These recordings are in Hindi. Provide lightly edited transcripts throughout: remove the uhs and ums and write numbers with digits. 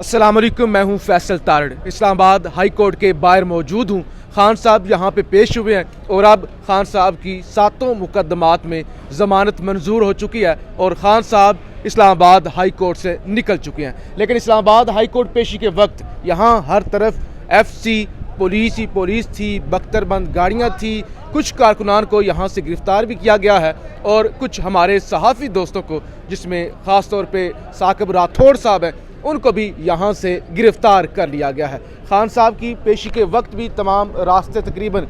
अस्सलाम वालेकुम, मैं हूं फैसल तारड़। इस्लामाबाद हाई कोर्ट के बाहर मौजूद हूं। खान साहब यहां पे पेश हुए हैं और अब खान साहब की 7 मुकदमात में ज़मानत मंजूर हो चुकी है और खान साहब इस्लामाबाद हाई कोर्ट से निकल चुके हैं। लेकिन इस्लामाबाद हाई कोर्ट पेशी के वक्त यहाँ हर तरफ FC पुलिस ही पुलिस थी, बख्तरबंद गाड़ियाँ थी। कुछ कारकुनान को यहाँ से गिरफ़्तार भी किया गया है और कुछ हमारे सहाफ़ी दोस्तों को, जिसमें ख़ास तौर पे साकिब राठौड़ साहब हैं, उनको भी यहाँ से गिरफ़्तार कर लिया गया है। खान साहब की पेशी के वक्त भी तमाम रास्ते तकरीबन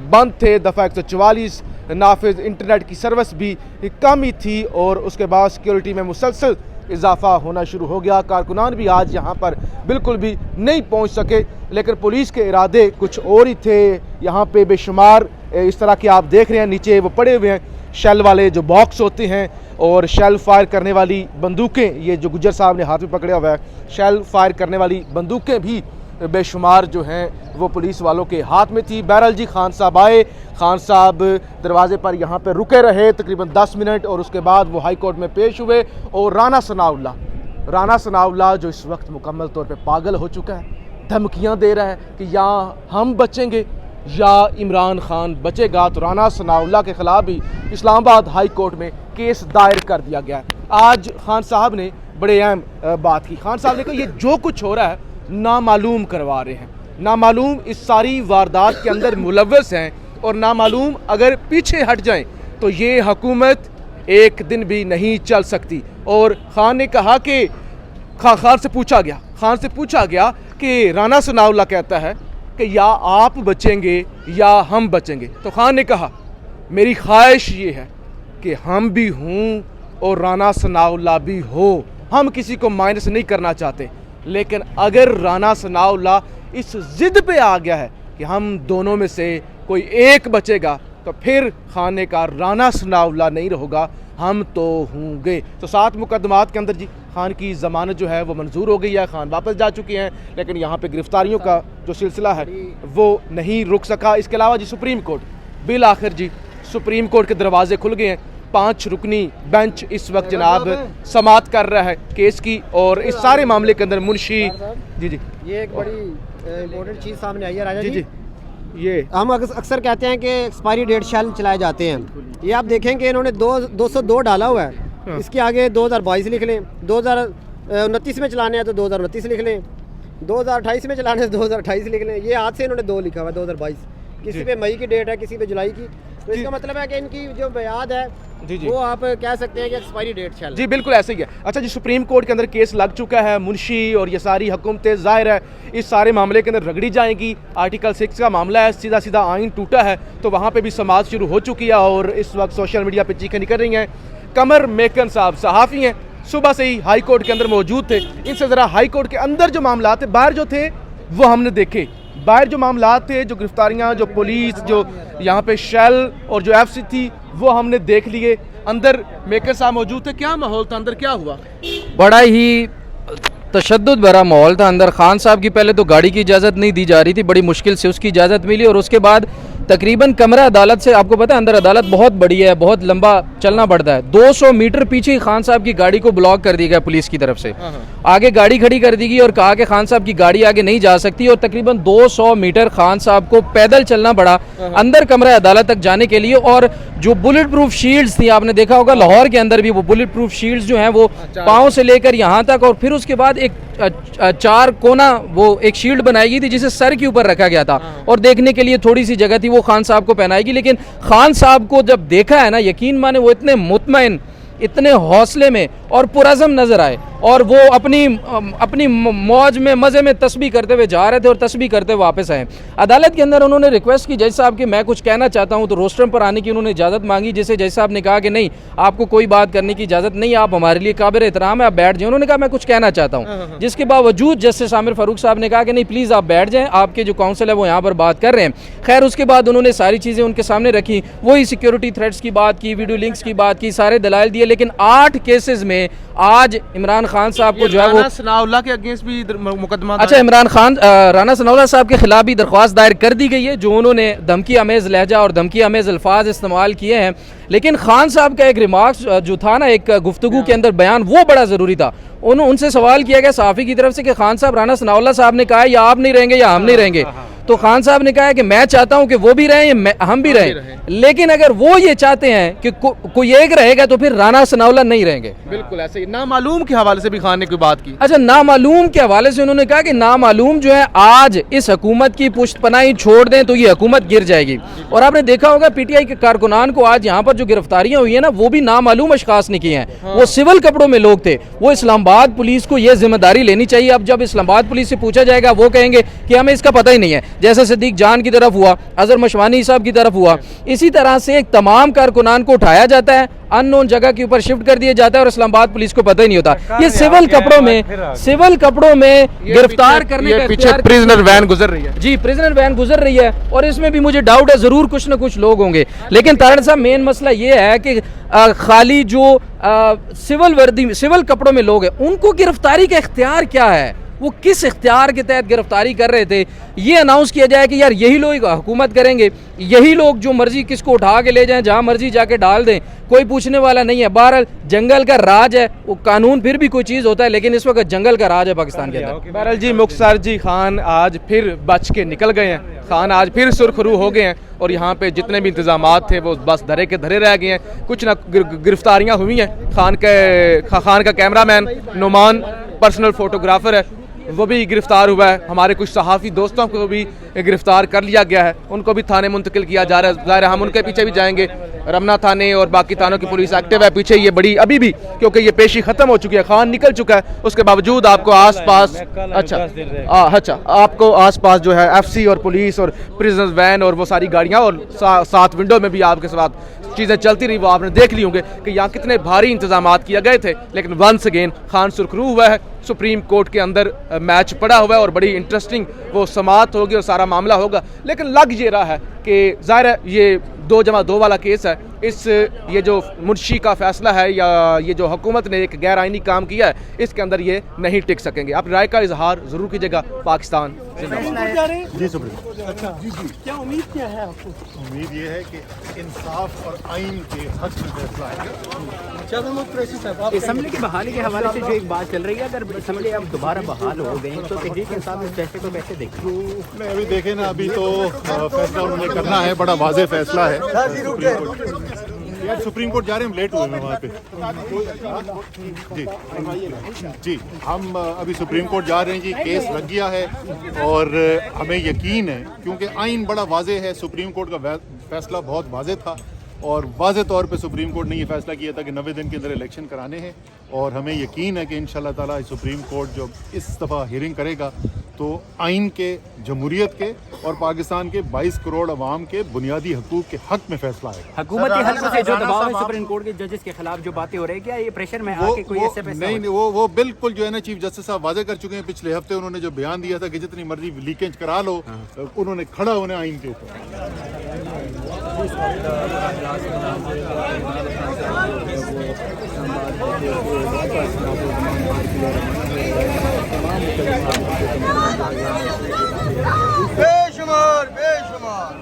बंद थे। दफ़ा 144 नाफिज, इंटरनेट की सर्विस भी कम ही थी और उसके बाद सिक्योरिटी में मुसलसल इजाफा होना शुरू हो गया। कारकुनान भी आज यहाँ पर बिल्कुल भी नहीं पहुँच सके, लेकिन पुलिस के इरादे कुछ और ही थे। यहाँ पे बेशुमार इस तरह के आप देख रहे हैं, नीचे वो पड़े हुए हैं शेल वाले जो बॉक्स होते हैं और शेल फायर करने वाली बंदूकें, ये जो गुज्जर साहब ने हाथ में पकड़ा हुआ है, शेल फायर करने वाली बंदूकें भी बेशुमार जो हैं वो पुलिस वालों के हाथ में थी। बहरहाल जी, खान साहब आए। खान साहब दरवाजे पर यहाँ पर रुके रहे तकरीबन 10 मिनट और उसके बाद वो हाई कोर्ट में पेश हुए। और राना सनाउल्लाह जो इस वक्त मुकम्मल तौर पे पागल हो चुका है, धमकियाँ दे रहा है कि या हम बचेंगे या इमरान खान बचेगा। तो राना सनाउल्लाह के ख़िलाफ़ भी इस्लामाबाद हाई कोर्ट में केस दायर कर दिया गया है। आज खान साहब ने बड़े अहम बात की। खान साहब ने कहा ये जो कुछ हो रहा है नामालूम करवा रहे हैं, नामालूम इस सारी वारदात के अंदर मुलव्वस हैं और नामालूम अगर पीछे हट जाएं तो ये हुकूमत एक दिन भी नहीं चल सकती। और खान ने कहा कि खान से पूछा गया कि राना सनाउल्लाह कहता है कि या आप बचेंगे या हम बचेंगे। तो खान ने कहा मेरी ख्वाहिश ये है कि हम भी हों और राना सनाउल्लाह भी हो, हम किसी को माइनस नहीं करना चाहते, लेकिन अगर राना सनाउल्लाह इस ज़िद पे आ गया है कि हम दोनों में से कोई एक बचेगा तो फिर खान ने कहा राना सनाउल्लाह नहीं रहोगा, हम तो होंगे। तो 7 मुकदमात के अंदर जी खान की ज़मानत जो है वो मंजूर हो गई है। खान वापस जा चुके हैं, लेकिन यहाँ पे गिरफ्तारियों का जो सिलसिला है वो नहीं रुक सका। इसके अलावा जी सुप्रीम कोर्ट, बिल आखिर जी सुप्रीम कोर्ट के दरवाजे खुल गए हैं। 5 रुकनी बेंच इस वक्त जनाब समाअत कर रहा है केस की और इस सारे मामले के अंदर मुंशी जी ये एक बड़ी इम्पोर्टेंट चीज़ सामने आई है राजा जी। ये हम अक्सर कहते हैं कि एक्सपायरी डेट शेल चलाए जाते हैं। ये आप देखेंगे इन्होंने 202 डाला हुआ है, इसके आगे 2022 लिख लें, 2029 में चलाने हैं तो 2029 लिख लें, 2028 में चलाने हैं तो 2028 लिख लें। ये आज से इन्होंने 2 लिखा हुआ है 2022, किसी पे मई की डेट है, किसी पे जुलाई की। तो इसका मतलब है कि इनकी जो बयाद है वो आप कह सकते हैं कि एक्सपायरी डेट चल जी बिल्कुल ऐसे ही है। अच्छा जी, सुप्रीम कोर्ट के अंदर केस लग चुका है, मुंशी और ये सारी हुकूमतें ज़ाहिर है इस सारे मामले के अंदर रगड़ी जाएंगी। आर्टिकल 6 का मामला है, सीधा सीधा आइन टूटा है, तो वहाँ पे भी समाज शुरू हो चुकी है और इस वक्त सोशल मीडिया पे चीखें निकल रही हैं। कमर मेकन साहब सहाफ़ी हैं, सुबह से ही हाई कोर्ट के अंदर मौजूद थे। इनसे ज़रा हाई कोर्ट के अंदर जो मामला थे, बाहर जो थे वो हमने देखे, बाहर जो मामला थे, जो गिरफ्तारियाँ, जो पुलिस, जो यहाँ पे शेल और जो FC थी वो हमने देख लिए। अंदर मेकर साहब मौजूद थे, क्या माहौल था, अंदर क्या हुआ? बड़ा ही तशद्दुद भरा माहौल था अंदर। खान साहब की पहले तो गाड़ी की इजाज़त नहीं दी जा रही थी, बड़ी मुश्किल से उसकी इजाज़त मिली और उसके बाद तकरीबन कमरा अदालत से, आपको पता है अंदर अदालत बहुत बड़ी है, बहुत लंबा चलना पड़ता है, 200 मीटर पीछे ही खान साहब की गाड़ी को ब्लॉक कर दिया गया पुलिस की तरफ से। आगे गाड़ी खड़ी कर दी गई और कहा कि खान साहब की गाड़ी आगे नहीं जा सकती और तकरीबन 200 मीटर खान साहब को पैदल चलना पड़ा अंदर कमरा अदालत तक जाने के लिए। और जो बुलेट प्रूफ शील्ड्स थी, आपने देखा होगा लाहौर के अंदर भी वो बुलेट प्रूफ शील्ड्स जो हैं वो पाँव से लेकर यहाँ तक, और फिर उसके बाद एक 4 कोना वो एक शील्ड बनाई गई थी जिसे सर के ऊपर रखा गया था और देखने के लिए थोड़ी सी जगह थी, वो खान साहब को पहनाएगी। लेकिन खान साहब को जब देखा है ना, यकीन माने वो इतने मुतमईन, इतने हौसले में और पुरअज़म नजर आए और वो अपनी मौज में, मज़े में तस्बीह करते हुए जा रहे थे और तस्बीह करते वापस आए। अदालत के अंदर उन्होंने रिक्वेस्ट की जज साहब कि मैं कुछ कहना चाहता हूं, तो रोस्ट्रम पर आने की उन्होंने इजाज़त मांगी, जिसे जज साहब ने कहा कि नहीं, आपको कोई बात करने की इजाज़त नहीं, आप हमारे लिए काबिल एहतराम है, आप बैठ जाएं। उन्होंने कहा मैं कुछ कहना चाहता हूँ, जिसके बावजूद जस्टिस आमिर फारूक साहब ने कहा कि नहीं प्लीज़ आप बैठ जाएँ, आपके जो काउंसिल है वो यहाँ पर बात कर रहे हैं। खैर उसके बाद उन्होंने सारी चीज़ें उनके सामने रखी, वही सिक्योरिटी थ्रेट्स की बात की, वीडियो लिंक्स की बात की, सारे दलाइल दिए। लेकिन 8 केसेस में आज इमरान खान साहब को जो है वो राना सनाउल्लाह के अगेंस्ट भी मुकदमा, अच्छा इमरान खान राना सनाउल्लाह साहब के खिलाफ भी दरख्वास्त दायर कर दी गई है, जो उन्होंने धमकी आमेज लहजा और धमकी आमेज अल्फाज इस्तेमाल किए हैं। लेकिन खान साहब का एक रिमार्क्स जो था ना, एक गुफ्तगू के अंदर बयान, वो बड़ा ज़रूरी था। उनसे सवाल किया गया सहाफ़ी की तरफ से कि खान साहब, राना सनाउल्लाह साहब ने कहा है या आप नहीं रहेंगे या हम नहीं रहेंगे। तो खान साहब ने कहा है कि मैं चाहता हूं कि वो भी रहें या हम भी रहें, लेकिन अगर वो ये चाहते हैं कि कोई एक रहेगा तो फिर राना सनाउल्लाह नहीं रहेंगे। बिल्कुल ऐसे ही नामालूम के हवाले से भी खान ने कोई बात की। अच्छा, नामालूम के हवाले से उन्होंने कहा कि नामालूम जो है आज इस हुकूमत की पुश्तपनाही छोड़ दें तो ये हुकूमत गिर जाएगी। और आपने देखा होगा पीटीआई के कारकुनान को आज यहाँ पर जो गिरफ्तारियां हुई है ना, वो भी नामालूम अशखास ने की हैं। वो सिविल कपड़ों में लोग थे। वो इस्लामाबाद पुलिस को ये जिम्मेदारी लेनी चाहिए। अब जब इस्लामाबाद पुलिस से पूछा जाएगा वो कहेंगे कि हमें इसका पता ही नहीं है, जैसे सिद्दीक जान की तरफ हुआ, अजहर मशवानी साहब की तरफ हुआ। इसी तरह से तमाम कारकुनान को उठाया जाता है, अननोन जगह के ऊपर शिफ्ट कर दिया जाता है और इस्लामाबाद पुलिस को पता ही नहीं होता। ये सिविल कपड़ों में गिरफ्तार करने का पीछे प्रिजनर वैन गुजर रही है। जी, प्रिजनर वैन गुजर रही है और इसमें भी मुझे डाउट है जरूर कुछ ना कुछ लोग होंगे। लेकिन तारड़ साहब, मेन मसला ये है कि खाली जो सिविल कपड़ों में लोग हैं उनको गिरफ्तारी का इख्तियार क्या है, वो किस इख्तियार के तहत गिरफ्तारी कर रहे थे, ये अनाउंस किया जाए कि यार यही लोग हुकूमत करेंगे, यही लोग जो मर्जी किसको उठा के ले जाएं, जहां मर्जी जाके डाल दें, कोई पूछने वाला नहीं है। बहरहाल जंगल का राज है, वो कानून फिर भी कोई चीज़ होता है, लेकिन इस वक्त जंगल का राज है पाकिस्तान के अंदर। बहरहाल जी, मुख्तार जी खान आज फिर बच के निकल गए हैं। खान आज फिर सुरखरू हो गए हैं और यहाँ पे जितने भी इंतजामात थे वो बस धरे के धरे रह गए हैं। कुछ ना गिरफ्तारियाँ हुई हैं। खान का कैमरामैन नुमान पर्सनल फोटोग्राफर है, वो भी गिरफ्तार हुआ है। हमारे कुछ सहाफ़ी दोस्तों को भी गिरफ्तार कर लिया गया है, उनको भी थाने मुंतकिल किया जा रहा है। ज़ाहिर है हम उनके पीछे भी जाएंगे। रमना थाने और बाकी थानों की पुलिस एक्टिव है पीछे, ये बड़ी अभी भी, क्योंकि ये पेशी ख़त्म हो चुकी है, खान निकल चुका है। उसके बावजूद आपको आसपास अच्छा आपको आसपास जो है एफसी और पुलिस और प्रिजनर्स वैन और वो सारी गाड़ियाँ और साथ विंडो में भी आपके साथ चीज़ें चलती रही, वो आपने देख ली होंगे कि यहाँ कितने भारी इंतजामात किए गए थे। लेकिन वंस अगेन खान सुरखरू हुआ है। सुप्रीम कोर्ट के अंदर मैच पड़ा हुआ है और बड़ी इंटरेस्टिंग वो समाअत होगी और सारा मामला होगा। लेकिन लग ये रहा है कि ज़ाहिर है ये 2+2 वाला केस है। ये जो मुंशी का फैसला है या ये जो हुकूमत ने एक गैर आइनी काम किया है, इसके अंदर ये नहीं टिक सकेंगे। अपनी राय का इजहार ज़रूर कीजिएगा। पाकिस्तान जिंदाबाद। जी सुप्रीम। अच्छा जी जी, क्या उम्मीद क्या है आपको? उम्मीद ये है कि इंसाफ और आइन के हक में फैसला आएगा। असम्बली की बहाली के हवाले से जो एक बात चल रही है, अगर असम्बली अब दोबारा बहाल हो गई तो तहरीक इंसाफ इस फैसले को कैसे देखते हैं? नहीं, अभी देखें ना, अभी तो फैसला उन्होंने करना है, बड़ा वाज़ेह फैसला है। यार सुप्रीम कोर्ट जा रहे हैं, हम लेट हुए हैं वहाँ पे। जी हम अभी सुप्रीम कोर्ट जा रहे हैं जी, केस लग गया है और हमें यकीन है क्योंकि आइन बड़ा वाज़ेह है। सुप्रीम कोर्ट का फैसला बहुत वाज़ेह था और वाज़ेह तौर पे सुप्रीम कोर्ट ने ये फैसला किया था कि 90 दिन के अंदर इलेक्शन कराने हैं और हमें यकीन है कि इंशाल्लाह ताला सुप्रीम कोर्ट जो इस दफ़ा हियरिंग करेगा तो आइन के, जमहूरियत के और पाकिस्तान के 22 करोड़ अवाम के बुनियादी हकूक़ के हक में फैसला आएगा। हुकूमती हल्के से जो दबाव है सुप्रीम कोर्ट के जजेस के खिलाफ जो बातें हो रही है, क्या ये प्रेशर में आके कोई ऐसे फैसला? नहीं, वो बिल्कुल जो है ना, चीफ जस्टिस साहब वाजे कर चुके हैं। पिछले हफ्ते उन्होंने जो बयान दिया था कि जितनी मर्जी लीकेज करा लो, उन्होंने खड़ा होने आइन के ऊपर। बेशुमार बेशुमार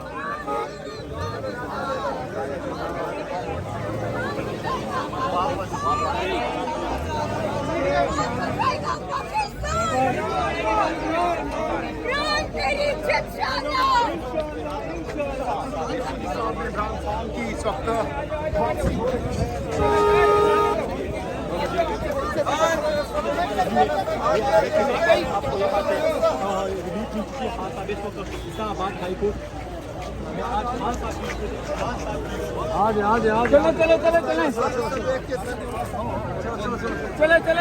चलो